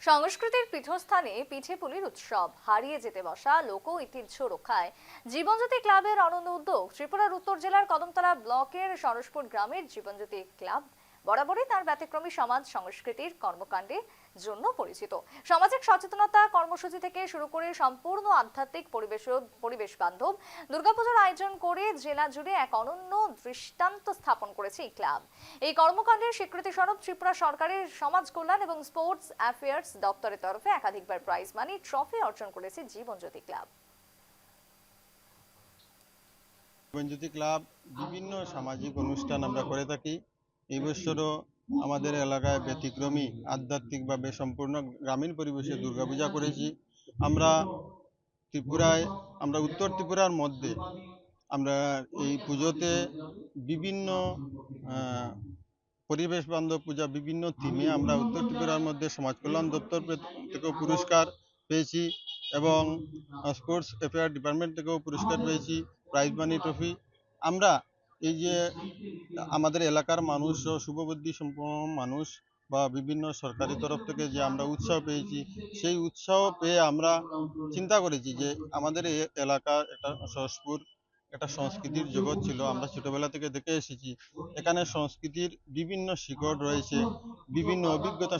সংস্কৃতির পীঠস্থানে পিঠেপুলির উৎসব হারিয়ে যেতে বসা লোক ঐতিহ্য রক্ষায় জীবনজ্যোতি ক্লাবের অনন্য উদ্যোগ। ত্রিপুরার উত্তর জেলার কদমতলা ব্লকের সরসপুর গ্রামের জীবনজ্যোতি ক্লাব বরাবরই তার ব্যতিক্রমী সমাজ সংস্কৃতির কর্মকাণ্ডের জন্য পরিচিত। সামাজিক সচেতনতা কর্মসূচি থেকে শুরু করে সম্পূর্ণ আধ্যাত্মিক পরিবেশ বান্ধব দুর্গাপুজোর আয়োজন করে জেলা জুড়ে এক অনন্য দৃষ্টান্ত স্থাপন করেছে এই ক্লাব। এই কর্মকাণ্ডের স্বীকৃতি স্বরূপ ত্রিপুরা সরকারের সমাজ কল্যাণ এবং স্পোর্টস অ্যাফেয়ার্স দপ্তরের তরফে একাধিকবার প্রাইজ মানি ট্রফি অর্জন করেছে জীবনজ্যোতি ক্লাব। জীবনজ্যোতি ক্লাব বিভিন্ন সামাজিক অনুষ্ঠান আমরা করে থাকি। এই বছরও আমাদের এলাকায় ব্যতিক্রমী আধ্যাত্মিকভাবে সম্পূর্ণ গ্রামীণ পরিবেশে দুর্গাপূজা করেছি। আমরা আমরা উত্তর ত্রিপুরার মধ্যে আমরা এই পুজোতে বিভিন্ন পরিবেশ বান্ধব পূজা বিভিন্ন থিমে আমরা উত্তর ত্রিপুরার মধ্যে সমাজ কল্যাণ দপ্তর থেকেও পুরস্কার পেয়েছি এবং স্পোর্টস অ্যাফেয়ার ডিপার্টমেন্ট থেকেও পুরস্কার পেয়েছি, প্রাইজ মানি ট্রফি। আমরা এই যে আমাদের এলাকার মানুষ ও শুভবুদ্ধি সম্পন্ন মানুষ বা বিভিন্ন সরকারি তরফ থেকে যে আমরা উৎসাহ পেয়েছি, সেই উৎসাহ পেয়ে আমরা চিন্তা করেছি যে আমাদের এই এলাকা একটা সরসপুর একটা সংস্কৃতির জগৎ ছিল। আমরা ছোটবেলা থেকে দেখে এসেছি এখানে সংস্কৃতির বিভিন্ন শিকড় রয়েছে, বিভিন্ন অভিজ্ঞতা